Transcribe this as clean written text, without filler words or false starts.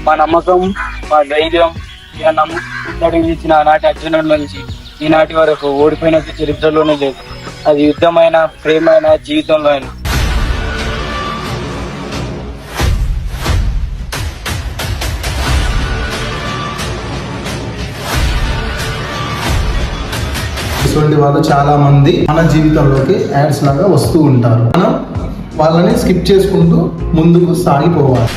మా నమ్మకం, మా ధైర్యం ఇచ్చిన ఆనాటి అర్జునుడి నుంచి ఈనాటి వరకు ఓడిపోయిన చరిత్రలోనే లేదు. అది యుద్ధమైన, ప్రేమైన, జీవితంలో అయినా. ఇటువంటి వాళ్ళు చాలా మంది మన జీవితంలోకి యాడ్స్ లాగా వస్తూ ఉంటారు. మనం వాళ్ళని స్కిప్ చేసుకుంటూ ముందుకు సాగిపోవాలి.